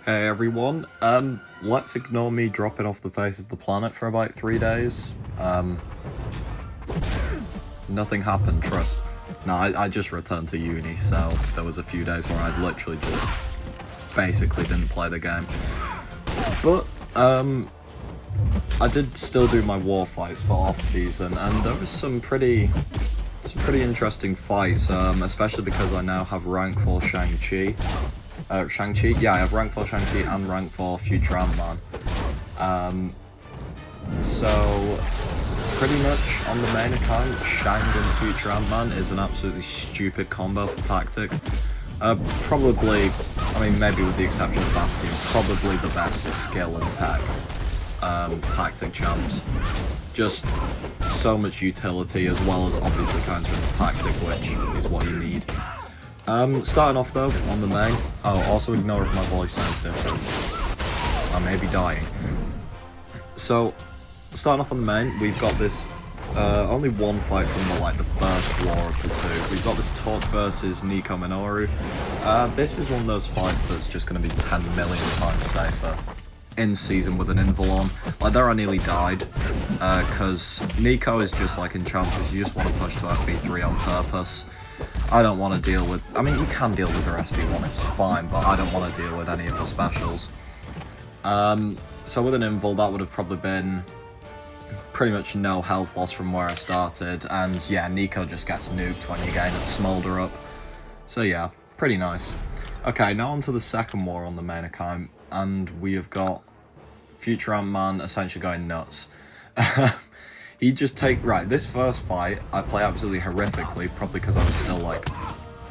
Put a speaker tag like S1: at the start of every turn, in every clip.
S1: Hey everyone, let's ignore me dropping off the face of the planet for about 3 days. Nothing happened, trust. No, I just returned to uni, so there was a few days where I literally just basically didn't play the game. But, I did still do my war fights for off-season, and there was some pretty interesting fights, especially because I now have rank 4 Shang-Chi. Shang-Chi? Yeah, I have rank 4 Shang-Chi and rank 4 Future Ant-Man. So, pretty much on the main account, Shang and Future Ant-Man is an absolutely stupid combo for tactic. Probably, I mean, maybe with the exception of Bastion, probably the best skill and tech tactic champs. Just so much utility as well as obviously countering the tactic, which is what you need. Starting off though, on the main. Oh, also ignore if my voice sounds different. I may be dying. So, starting off on the main, we've got this, only one fight from the first war of the two. We've got this Torch versus Nico Minoru. This is one of those fights that's just going to be 10 million times safer in season with an invul on. Like, there I nearly died, because Nico is just like Enchantress, you just want to push to SB3 on purpose. I don't want to deal with, I mean, you can deal with her SB1, it's fine, but I don't want to deal with any of her specials. So with an invul, that would have probably been pretty much no health loss from where I started, and yeah, Nico just gets nuked when you get enough smolder up. So yeah, pretty nice. Okay, now onto the second war on the main account, and we have got Future Ant-Man essentially going nuts. He just right, this first fight, I play absolutely horrifically, probably because I was still, like,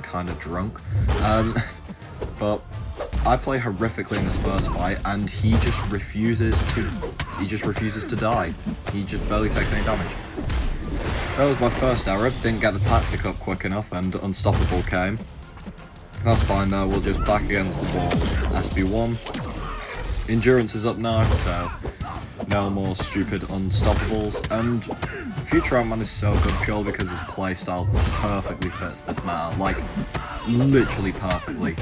S1: kind of drunk. But I play horrifically in this first fight, and he just refuses to die. He just barely takes any damage. That was my first error, didn't get the tactic up quick enough, and Unstoppable came. That's fine though, we'll just back against the wall. SB1. Endurance is up now, so no more stupid Unstoppables, and Future Ant-Man is so good purely because his playstyle perfectly fits this meta, like, literally perfectly.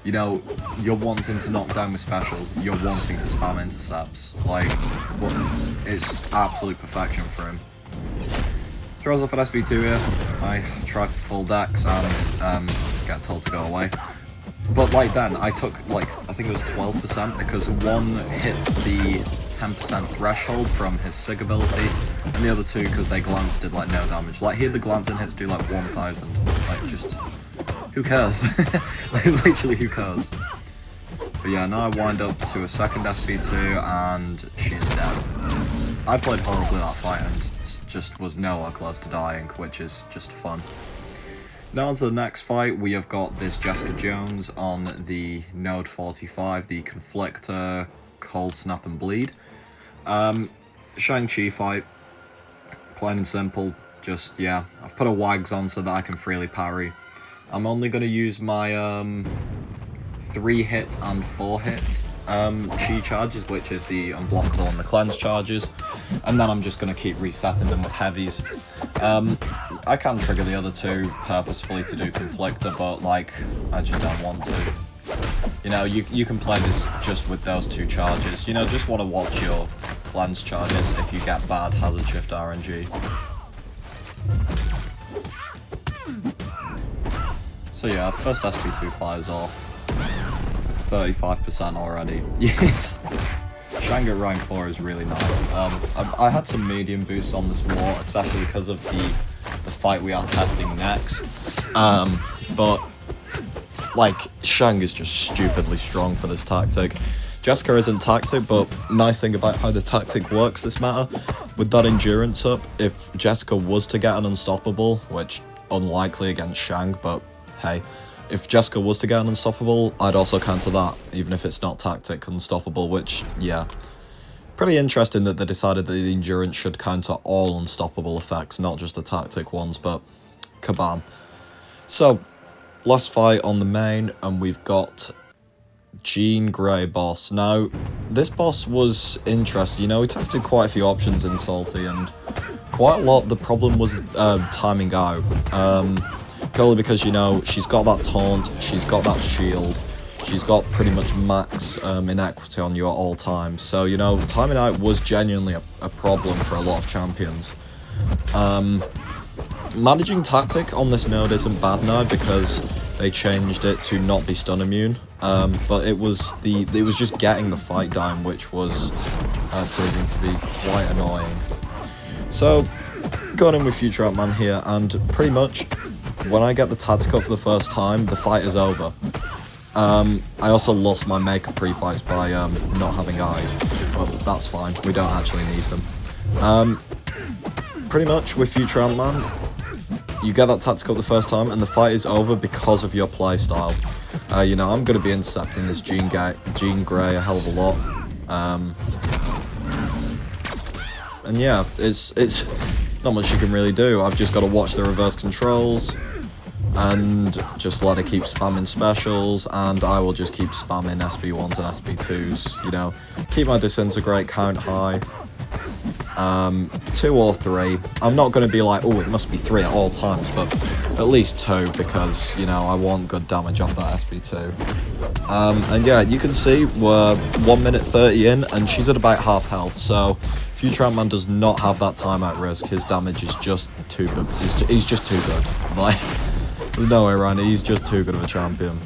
S1: You know, you're wanting to knock down with specials, you're wanting to spam intercepts, like, it's absolute perfection for him. Throws off at SB2 here, I try for full decks and get told to go away. But like then, I took like, I think it was 12% because one hit the 10% threshold from his SIG ability, and the other two because they glanced did like no damage. Like here the glancing hits do like 1000, like just, who cares? Like literally who cares? But yeah, now I wind up to a second SB2 and she is dead. I played horribly that fight and just was nowhere close to dying, which is just fun. Now on to the next fight, we have got this Jessica Jones on the Node 45, the Conflictor, Cold Snap and Bleed. Shang-Chi fight, plain and simple, just, yeah, I've put a Wags on so that I can freely parry. I'm only going to use my 3-hit and 4-hit Chi charges, which is the unblockable and the cleanse charges, and then I'm just going to keep resetting them with heavies. I can trigger the other two purposefully to do Conflictor, but like, I just don't want to. You know, you can play this just with those two charges. You know, just want to watch your cleanse charges if you get bad hazard shift RNG. So yeah, first SB2 fires off. 35% already. Yes. Shang at rank 4 is really nice. I had some medium boosts on this war, especially because of the fight we are testing next. But like, Shang is just stupidly strong for this tactic. Jessica isn't tactic, but nice thing about how the tactic works this meta, with that endurance up, if Jessica was to get an Unstoppable, which unlikely against Shang, but hey, if Jessica was to get an Unstoppable, I'd also counter that, even if it's not tactic Unstoppable, which, yeah. Pretty interesting that they decided that the endurance should counter all Unstoppable effects, not just the tactic ones, but kabam. So, last fight on the main, and we've got Jean Grey boss. Now, this boss was interesting. You know, we tested quite a few options in Salty, and quite a lot, the problem was timing out. Purely because, you know, she's got that taunt, she's got that shield, she's got pretty much max inequity on you at all times. So, you know, timing out was genuinely a problem for a lot of champions. Managing tactic on this node isn't bad now because they changed it to not be stun immune. But it was just getting the fight down, which was proving to be quite annoying. So, going in with Future Ant-Man here, and pretty much when I get the tactic up for the first time, the fight is over. I also lost my Maker pre-fights by not having eyes, but that's fine, we don't actually need them. Pretty much with Future Ant-Man, you get that tactic up the first time and the fight is over because of your playstyle. You know, I'm going to be intercepting this Jean Grey a hell of a lot. And yeah, it's not much you can really do. I've just got to watch the reverse controls and just let her keep spamming specials, and I will just keep spamming SB1s and SB2s, you know, keep my disintegrate count high. 2 or 3. I'm not going to be like, oh, it must be 3 at all times, but at least 2, because, you know, I want good damage off that SB2. And yeah, you can see we're 1 minute 30 in, and she's at about half health, so Future Ant-Man does not have that timeout risk. His damage is just too good. He's just too good. Like, there's no way around it. He's just too good of a champion.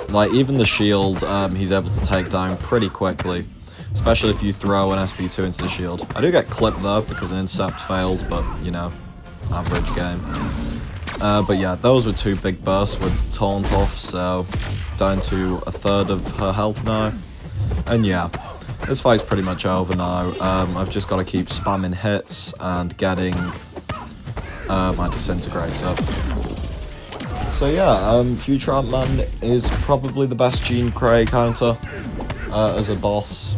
S1: Like, even the shield, he's able to take down pretty quickly, especially if you throw an SB2 into the shield. I do get clipped though because an intercept failed, but you know, average game. But yeah, those were 2 big bursts with taunt off, so down to 1/3 of her health now. And yeah, this fight's pretty much over now. I've just got to keep spamming hits and getting my disintegrates up. So yeah, Future Ant-Man is probably the best Jean Grey counter as a boss.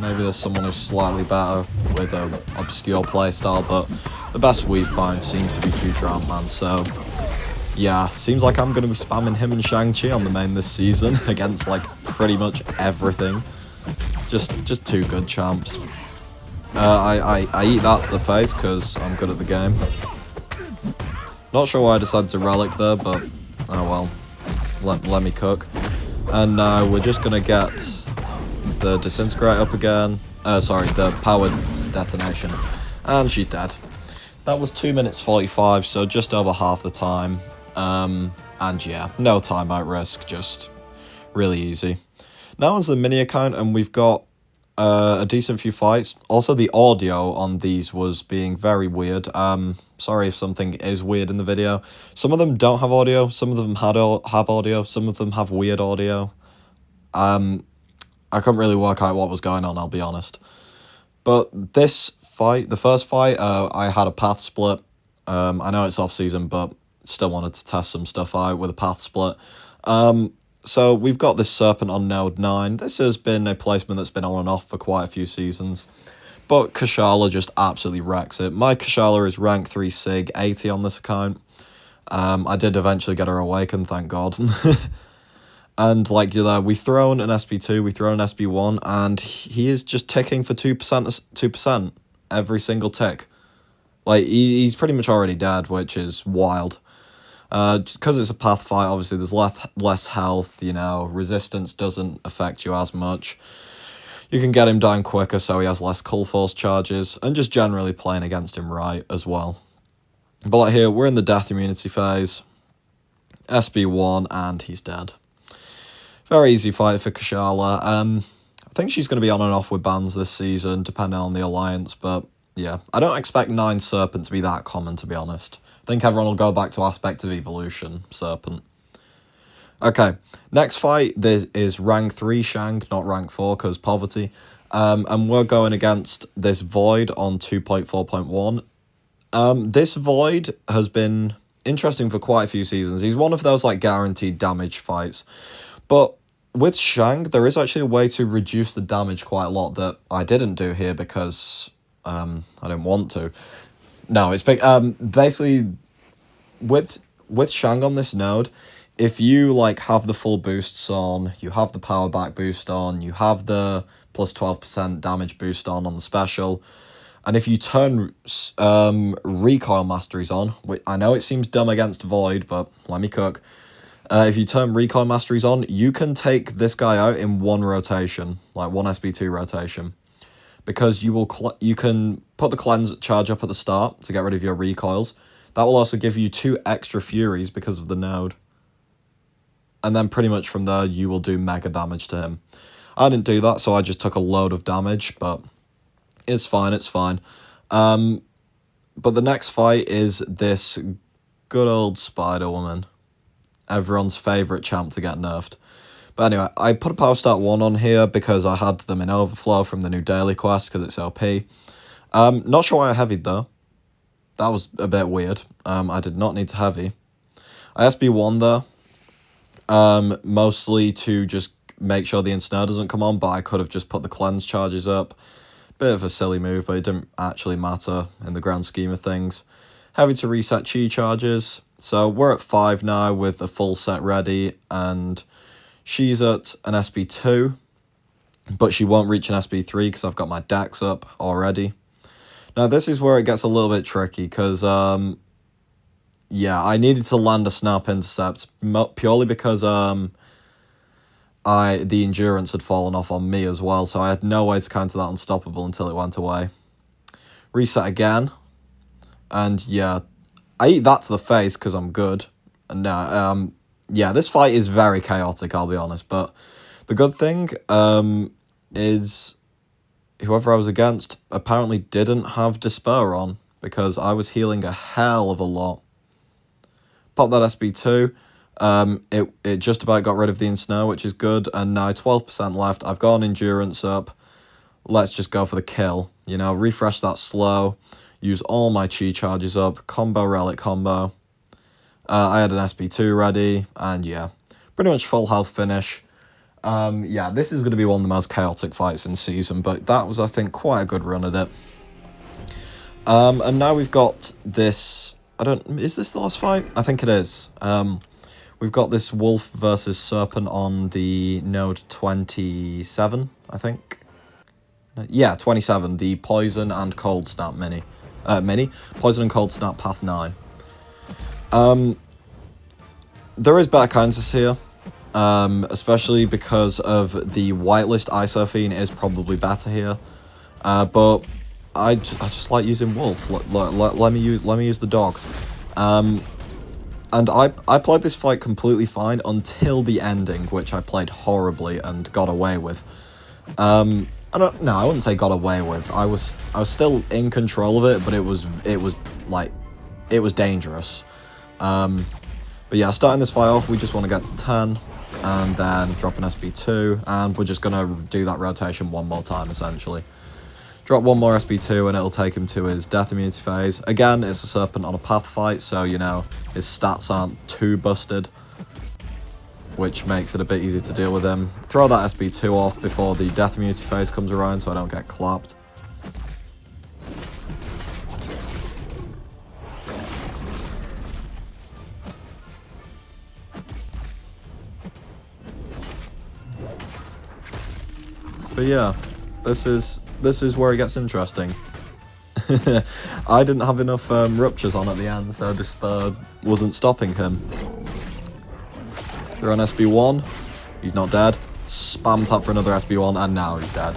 S1: Maybe there's someone who's slightly better with an obscure playstyle, but the best we've found seems to be Future Ant-Man, so yeah, seems like I'm going to be spamming him and Shang-Chi on the main this season against like pretty much everything. Just 2 good champs. I eat that to the face because I'm good at the game. Not sure why I decided to relic there, but oh well, let me cook. And now we're just going to get the disintegrate up again. Sorry, the powered detonation. And she's dead. That was 2 minutes 45, so just over half the time. And yeah, no timeout risk, just really easy. Now onto the mini account, and we've got a decent few fights. Also, the audio on these was being very weird. Sorry if something is weird in the video. Some of them don't have audio, some of them have audio, some of them have weird audio. I couldn't really work out what was going on, I'll be honest. But this fight, the first fight, I had a path split. I know it's off-season, but still wanted to test some stuff out with a path split. So we've got this Serpent on node 9. This has been a placement that's been on and off for quite a few seasons. But Kushala just absolutely wrecks it. My Kushala is rank 3 Sig, 80 on this account. I did eventually get her awakened, thank God. And like you're there, we've thrown an SB2, we've thrown an SB1, and he is just ticking for 2% every single tick. Like, he's pretty much already dead, which is wild. Because it's a path fight, obviously there's less health, you know, resistance doesn't affect you as much. You can get him down quicker so he has less Cull Force charges, and just generally playing against him right as well. But like here, we're in the death immunity phase. SB1, and he's dead. Very easy fight for Kushala. I think she's going to be on and off with bans this season, depending on the alliance, but yeah. I don't expect 9 Serpent to be that common, to be honest. I think everyone will go back to Aspect of Evolution, Serpent. Okay, next fight, this is rank 3 Shang, not rank 4, because poverty. And we're going against this Void on 2.4.1. This Void has been interesting for quite a few seasons. He's one of those like guaranteed damage fights. But with Shang, there is actually a way to reduce the damage quite a lot that I didn't do here because I didn't want to. No, it's basically with Shang on this node, if you like have the full boosts on, you have the power back boost on, you have the plus 12% damage boost on the special, and if you turn recoil masteries on, which I know it seems dumb against Void, but let me cook. If you turn Recoil Masteries on, you can take this guy out in one rotation, like one SB2 rotation. Because you can put the cleanse charge up at the start to get rid of your recoils. That will also give you 2 extra Furies because of the node. And then pretty much from there, you will do mega damage to him. I didn't do that, so I just took a load of damage, but it's fine, it's fine. But the next fight is this good old Spider-Woman. Everyone's favourite champ to get nerfed. But anyway, I put a Power Stat 1 on here because I had them in Overflow from the new daily quest because it's OP. Not sure why I heavied though. That was a bit weird. I did not need to heavy. I SB1 there. Mostly to just make sure the ensnare doesn't come on, but I could have just put the cleanse charges up. Bit of a silly move, but it didn't actually matter in the grand scheme of things. Heavy to reset chi charges. So we're at 5 now with a full set ready, and she's at an SB2, but she won't reach an SB3 because I've got my dex up already. Now this is where it gets a little bit tricky because, yeah, I needed to land a snap intercept purely because the endurance had fallen off on me as well, so I had no way to counter that unstoppable until it went away. Reset again, and yeah, I eat that to the face because I'm good. And yeah, this fight is very chaotic, I'll be honest, but the good thing is whoever I was against apparently didn't have Despair on because I was healing a hell of a lot. Pop that SB2. It just about got rid of the ensnare, which is good, and now 12% left. I've got an endurance up. Let's just go for the kill. You know, refresh that slow, use all my chi charges up, combo relic combo. I had an SB2 ready, and yeah, pretty much full health finish. Yeah, this is going to be one of the most chaotic fights in season, but that was, I think, quite a good run at it. And now we've got this. Is this the last fight? I think it is. We've got this Wolf versus Serpent on the node 27, I think. Yeah, 27, the Poison and Cold Snap mini. Poison and Cold Snap Path 9. There is better counters here, especially because of the whitelist Isophene is probably better here. But I just like using Wolf. Let me use the dog. And I played this fight completely fine until the ending, which I played horribly and got away with. I wouldn't say got away with. I was still in control of it, but it was dangerous. But yeah, starting this fight off, we just want to get to 10, and then drop an SB2, and we're just gonna do that rotation one more time essentially. Drop one more SB2 and it'll take him to his death immunity phase. Again, it's a Serpent on a path fight, so, you know, his stats aren't too busted, which makes it a bit easier to deal with him. Throw that SB2 off before the death immunity phase comes around so I don't get clapped. But yeah, this is where it gets interesting. I didn't have enough ruptures on at the end, so Despair wasn't stopping him. They're on SB1, he's not dead. Spam tap for another SB1, and now he's dead.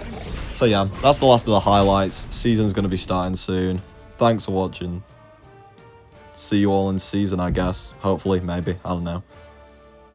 S1: So yeah, that's the last of the highlights. Season's going to be starting soon. Thanks for watching. See you all in season, I guess. Hopefully, maybe. I don't know.